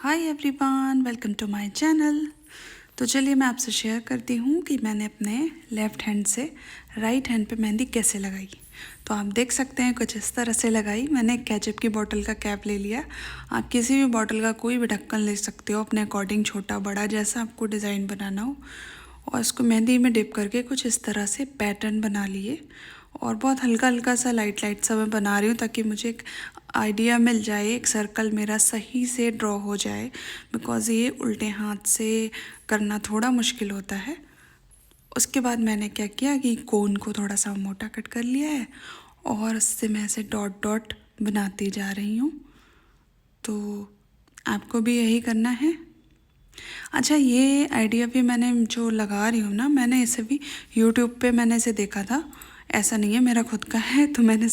Hi everyone, welcome to my channel. तो चलिए मैं आपसे शेयर करती हूँ कि मैंने अपने लेफ़्ट हैंड से राइट हैंड पे मेहंदी कैसे लगाई। तो आप देख सकते हैं कुछ इस तरह से लगाई। मैंने एक केचप की बोतल का कैप ले लिया। आप किसी भी बोतल का कोई भी ढक्कन ले सकते हो अपने अकॉर्डिंग, छोटा बड़ा जैसा आपको डिज़ाइन बनाना हो। और इसको मेहंदी में डिप करके कुछ इस तरह से पैटर्न बना लिए। और बहुत हल्का हल्का सा लाइट लाइट सा मैं बना रही हूँ ताकि मुझे एक आइडिया मिल जाए, एक सर्कल मेरा सही से ड्रॉ हो जाए। बिकॉज़ ये उल्टे हाथ से करना थोड़ा मुश्किल होता है। उसके बाद मैंने क्या किया कि कोन को थोड़ा सा मोटा कट कर लिया है और उससे मैं ऐसे डॉट डॉट बनाती जा रही हूँ। तो आपको भी यही करना है। अच्छा, ये आइडिया भी मैंने जो लगा रही हूँ ना, मैंने इसे भी यूट्यूब पे मैंने इसे देखा था। ऐसा नहीं है मेरा खुद का है, तो मैंने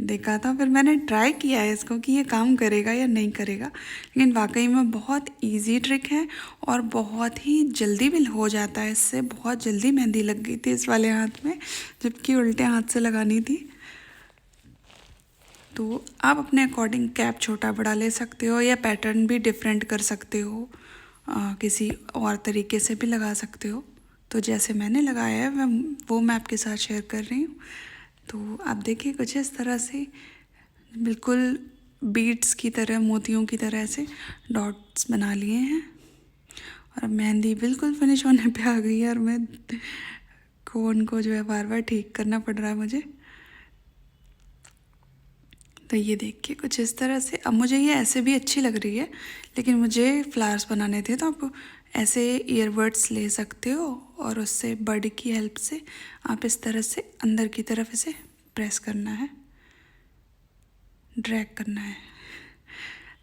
देखा था, फिर मैंने ट्राई किया है इसको कि ये काम करेगा या नहीं करेगा। लेकिन वाकई में बहुत इजी ट्रिक है और बहुत ही जल्दी भी हो जाता है। इससे बहुत जल्दी मेहंदी लग गई थी इस वाले हाथ में, जबकि उल्टे हाथ से लगानी थी। तो आप अपने अकॉर्डिंग कैप छोटा बड़ा ले सकते हो या पैटर्न भी डिफरेंट कर सकते हो, किसी और तरीके से भी लगा सकते हो। तो जैसे मैंने लगाया है वो मैं आपके साथ शेयर कर रही हूँ। तो आप देखिए कुछ इस तरह से बिल्कुल बीड्स की तरह, मोतियों की तरह से डॉट्स बना लिए हैं। और अब मेहंदी बिल्कुल फिनिश होने पे आ गई है और मैं कोन को जो है बार बार ठीक करना पड़ रहा है मुझे। तो ये देखिए कुछ इस तरह से। अब मुझे ये ऐसे भी अच्छी लग रही है, लेकिन मुझे फ्लावर्स बनाने थे, तो आप ऐसे ईयरबड्स ले सकते हो और उससे बड की हेल्प से आप इस तरह से अंदर की तरफ इसे प्रेस करना है, ड्रैग करना है।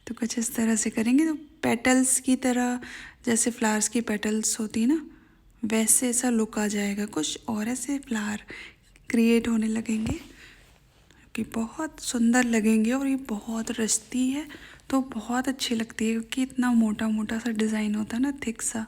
तो कुछ इस तरह से करेंगे तो पेटल्स की तरह, जैसे फ्लावर्स की पेटल्स होती है ना, वैसे ऐसा लुक आ जाएगा कुछ, और ऐसे फ्लावर क्रिएट होने लगेंगे कि बहुत सुंदर लगेंगे। और ये बहुत रचती है तो बहुत अच्छी लगती है, क्योंकि इतना मोटा मोटा सा डिज़ाइन होता है ना, थिक सा।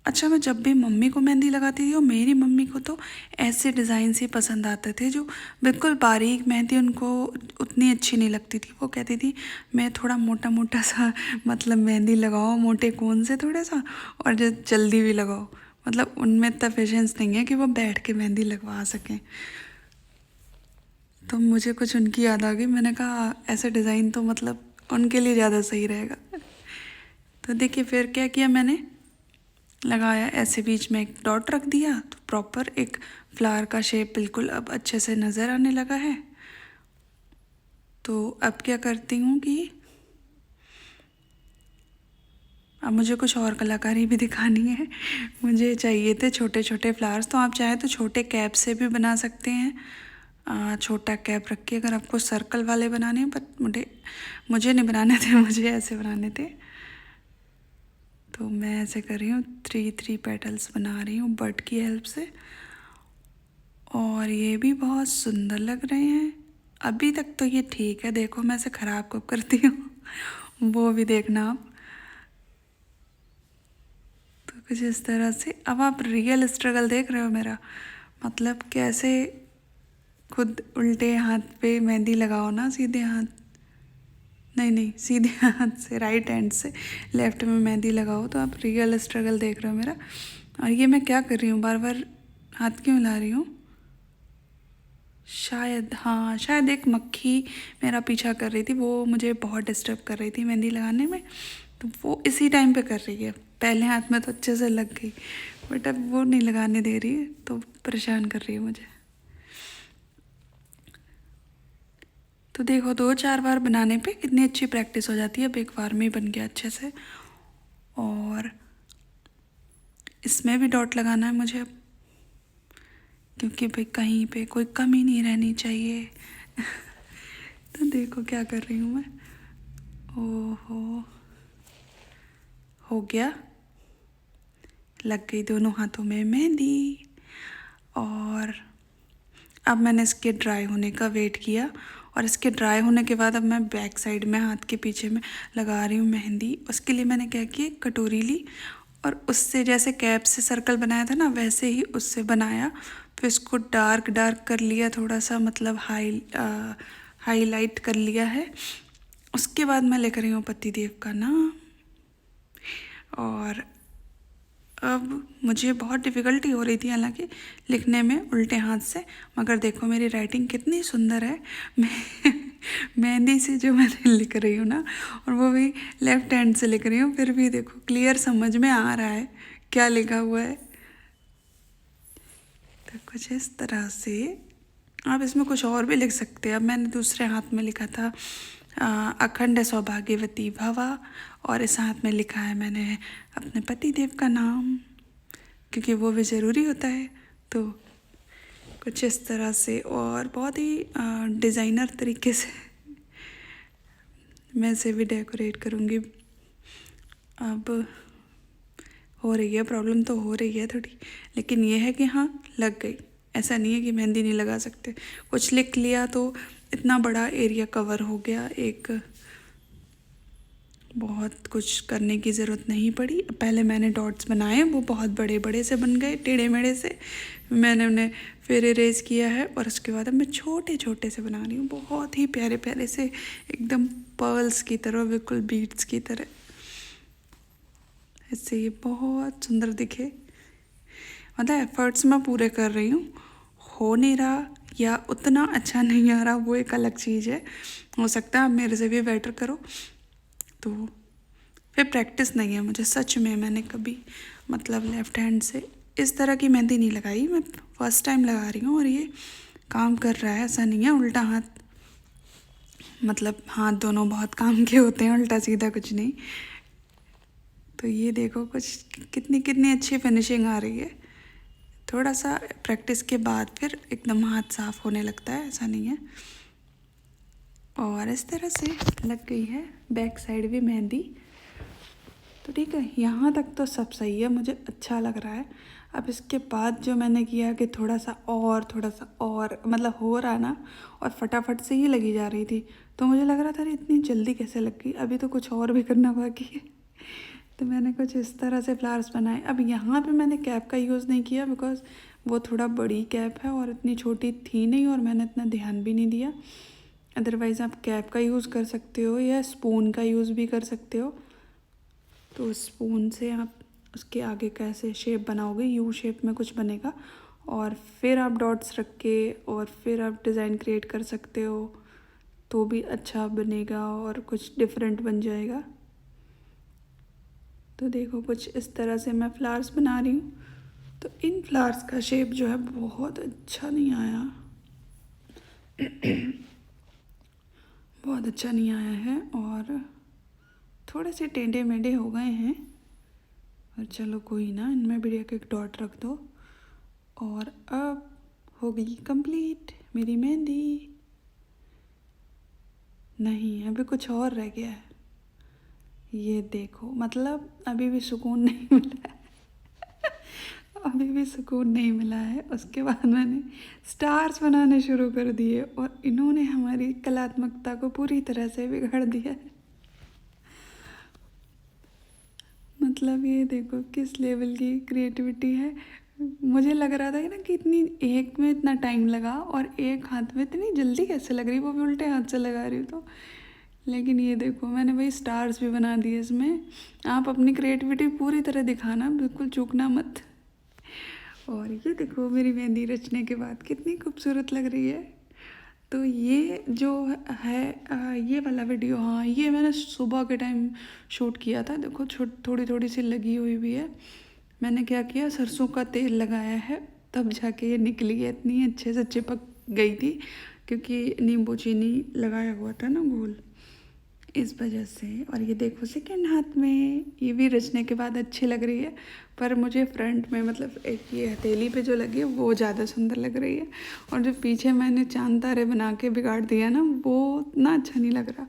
अच्छा, मैं जब भी मम्मी को मेहंदी लगाती थी, और मेरी मम्मी को तो ऐसे डिज़ाइन से पसंद आते थे जो बिल्कुल बारीक मेहंदी, उनको उतनी अच्छी नहीं लगती थी। वो कहती थी मैं थोड़ा मोटा मोटा सा मतलब मेहंदी लगाओ, मोटे कोन से थोड़ा सा, और जो जल्दी भी लगाओ। मतलब उनमें इतना पेशेंस नहीं है कि वो बैठ के मेहंदी लगवा सकें। तो मुझे कुछ उनकी याद आ गई। मैंने कहा ऐसा डिज़ाइन तो मतलब उनके लिए ज़्यादा सही रहेगा। तो देखिए फिर क्या किया मैंने, लगाया ऐसे बीच में एक डॉट रख दिया, तो प्रॉपर एक फ्लावर का शेप बिल्कुल अब अच्छे से नज़र आने लगा है। तो अब क्या करती हूँ कि अब मुझे कुछ और कलाकारी भी दिखानी है। मुझे चाहिए थे छोटे छोटे फ्लावर्स, तो आप चाहे तो छोटे कैप से भी बना सकते हैं। छोटा कैप रख के, अगर आपको सर्कल वाले बनाने हैं, बट मुझे नहीं बनाने थे, मुझे ऐसे बनाने थे। तो मैं ऐसे कर रही हूँ, 3 पेटल्स बना रही हूँ बड की हेल्प से। और ये भी बहुत सुंदर लग रहे हैं। अभी तक तो ये ठीक है, देखो मैं इसे ख़राब कब करती हूँ वो भी देखना आप। तो कुछ इस तरह से अब आप रियल स्ट्रगल देख रहे हो मेरा, मतलब कैसे खुद उल्टे हाथ पे मेहंदी लगाओ ना, सीधे हाथ नहीं नहीं, सीधे हाथ से, राइट हैंड से लेफ्ट में मेहंदी लगाओ, तो आप रियल स्ट्रगल देख रहे हो मेरा। और ये मैं क्या कर रही हूँ, बार बार हाथ क्यों हिला रही हूँ, शायद हाँ, शायद एक मक्खी मेरा पीछा कर रही थी, वो मुझे बहुत डिस्टर्ब कर रही थी मेहंदी लगाने में। तो वो इसी टाइम पे कर रही है। पहले हाथ में तो अच्छे से लग गई, बट अब वो नहीं लगाने दे रही है, तो परेशान कर रही है मुझे। तो देखो 2-4 बार बनाने पे कितनी अच्छी प्रैक्टिस हो जाती है। अब एक बार में ही बन गया अच्छे से। और इसमें भी डॉट लगाना है मुझे अब, क्योंकि भाई कहीं पे कोई कमी नहीं रहनी चाहिए। तो देखो क्या कर रही हूँ मैं। ओहो, हो गया, लग गई दोनों हाथों में मेहंदी। और अब मैंने इसके ड्राई होने का वेट किया, और इसके ड्राई होने के बाद अब मैं बैक साइड में हाथ के पीछे में लगा रही हूँ मेहंदी। उसके लिए मैंने क्या किया, कटोरी ली और उससे जैसे कैप से सर्कल बनाया था ना, वैसे ही उससे बनाया। फिर इसको डार्क डार्क कर लिया थोड़ा सा, मतलब हाईलाइट कर लिया है। उसके बाद मैं लिख रही हूँ पतिदेव का नाम। और अब मुझे बहुत डिफ़िकल्टी हो रही थी हालांकि लिखने में उल्टे हाथ से, मगर देखो मेरी राइटिंग कितनी सुंदर है। मैं मेहंदी से जो मैंने लिख रही हूँ ना, और वो भी लेफ़्ट हैंड से लिख रही हूँ, फिर भी देखो क्लियर समझ में आ रहा है क्या लिखा हुआ है। तो कुछ इस तरह से आप इसमें कुछ और भी लिख सकते हैं। अब मैंने दूसरे हाथ में लिखा था अखंड सौभाग्यवती भवा, और इस हाथ में लिखा है मैंने अपने पति देव का नाम, क्योंकि वो भी ज़रूरी होता है। तो कुछ इस तरह से, और बहुत ही डिज़ाइनर तरीके से मैं इसे भी डेकोरेट करूँगी। अब हो रही है प्रॉब्लम, तो हो रही है थोड़ी, लेकिन ये है कि हाँ लग गई। ऐसा नहीं है कि मेहंदी नहीं लगा सकते, कुछ लिख लिया तो इतना बड़ा एरिया कवर हो गया। एक बहुत कुछ करने की ज़रूरत नहीं पड़ी। पहले मैंने डॉट्स बनाए, वो बहुत बड़े बड़े से बन गए, टेढ़े मेढ़े से। मैंने उन्हें फिर इरेज किया है, और उसके बाद अब मैं छोटे छोटे से बना रही हूँ, बहुत ही प्यारे प्यारे से, एकदम पर्ल्स की तरह, बिल्कुल बीड्स की तरह, इससे ये बहुत सुंदर दिखे। मतलब एफर्ट्स मैं पूरे कर रही हूँ, हो नहीं रहा या उतना अच्छा नहीं आ रहा वो एक अलग चीज़ है। हो सकता है आप मेरे से भी बेटर करो, तो फिर प्रैक्टिस नहीं है मुझे सच में। मैंने कभी मतलब लेफ़्ट हैंड से इस तरह की मेहंदी नहीं लगाई, मैं फर्स्ट टाइम लगा रही हूँ, और ये काम कर रहा है। ऐसा नहीं है उल्टा हाथ, मतलब हाथ दोनों बहुत काम के होते हैं, उल्टा सीधा कुछ नहीं। तो ये देखो कुछ कितनी कितनी अच्छी फिनिशिंग आ रही है। थोड़ा सा प्रैक्टिस के बाद फिर एकदम हाथ साफ होने लगता है, ऐसा नहीं है। और इस तरह से लग गई है बैक साइड भी मेहंदी। तो ठीक है, यहाँ तक तो सब सही है, मुझे अच्छा लग रहा है। अब इसके बाद जो मैंने किया कि थोड़ा सा और मतलब हो रहा ना, और फटाफट से ही लगी जा रही थी, तो मुझे लग रहा था अरे इतनी जल्दी कैसे लग गई, अभी तो कुछ और भी करना बाकी है। तो मैंने कुछ इस तरह से फ्लावर्स बनाए। अब यहाँ पे मैंने कैप का यूज़ नहीं किया, बिकॉज़ वो थोड़ा बड़ी कैप है और इतनी छोटी थी नहीं, और मैंने इतना ध्यान भी नहीं दिया। अदरवाइज़ आप कैप का यूज़ कर सकते हो या स्पून का यूज़ भी कर सकते हो। तो स्पून से आप उसके आगे कैसे शेप बनाओगे, यू शेप में कुछ बनेगा, और फिर आप डॉट्स रख के और फिर आप डिज़ाइन क्रिएट कर सकते हो, तो भी अच्छा बनेगा और कुछ डिफरेंट बन जाएगा। तो देखो कुछ इस तरह से मैं फ्लावर्स बना रही हूँ। तो इन फ्लावर्स का शेप जो है बहुत अच्छा नहीं आया, बहुत अच्छा नहीं आया है, और थोड़े से टेढ़े मेढ़े हो गए हैं। और चलो कोई ना, इनमें भी एक एक डॉट रख दो। और अब हो गई कंप्लीट मेरी मेहंदी। नहीं, अभी कुछ और रह गया है। ये देखो, मतलब अभी भी सुकून नहीं मिला है। अभी भी सुकून नहीं मिला है। उसके बाद मैंने स्टार्स बनाने शुरू कर दिए, और इन्होंने हमारी कलात्मकता को पूरी तरह से बिगाड़ दिया है। मतलब ये देखो किस लेवल की क्रिएटिविटी है। मुझे लग रहा था कि ना कि इतनी एक में इतना टाइम लगा, और एक हाथ में इतनी जल्दी कैसे लग रही, वो भी उल्टे हाथ से लगा रही हूँ तो। लेकिन ये देखो मैंने वही स्टार्स भी बना दिए इसमें। आप अपनी क्रिएटिविटी पूरी तरह दिखाना, बिल्कुल चूकना मत। और ये देखो मेरी मेहंदी रचने के बाद कितनी खूबसूरत लग रही है। तो ये जो है ये वाला वीडियो, हाँ ये मैंने सुबह के टाइम शूट किया था। देखो थोड़ी थोड़ी सी लगी हुई भी है। मैंने क्या किया, सरसों का तेल लगाया है, तब जाके ये निकली है, इतनी अच्छे से चिपक गई थी, क्योंकि नींबू चीनी लगाया हुआ था ना घोल, इस वजह से। और ये देखो सेकेंड हाथ में, ये भी रचने के बाद अच्छी लग रही है, पर मुझे फ्रंट में मतलब एक ये हथेली पे जो लगी है वो ज़्यादा सुंदर लग रही है। और जो पीछे मैंने चांद तारे बना के बिगाड़ दिया ना, वो उतना अच्छा नहीं लग रहा,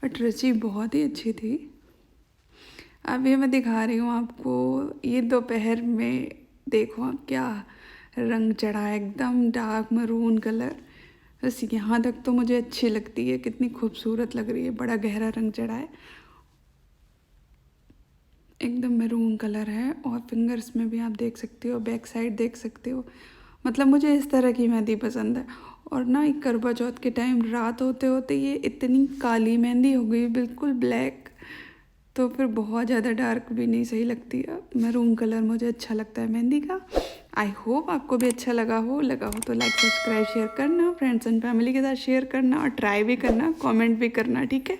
बट रची बहुत ही अच्छी थी। अब ये मैं दिखा रही हूँ आपको, ये दोपहर में देखो आप क्या रंग चढ़ा है, एकदम डार्क मरून कलर। बस यहाँ तक तो मुझे अच्छी लगती है, कितनी खूबसूरत लग रही है, बड़ा गहरा रंग चढ़ा है, एकदम मैरून कलर है। और फिंगर्स में भी आप देख सकते हो, बैक साइड देख सकते हो। मतलब मुझे इस तरह की मेहंदी पसंद है। और ना एक करवा चौथ के टाइम रात होते होते ये इतनी काली मेहंदी हो गई, बिल्कुल ब्लैक। तो फिर बहुत ज़्यादा डार्क भी नहीं सही लगती है, मैरून कलर मुझे अच्छा लगता है मेहंदी का। आई होप आपको भी अच्छा लगा हो तो लाइक सब्सक्राइब शेयर करना, फ्रेंड्स एंड फैमिली के साथ शेयर करना और ट्राई भी करना, कमेंट भी करना, ठीक है।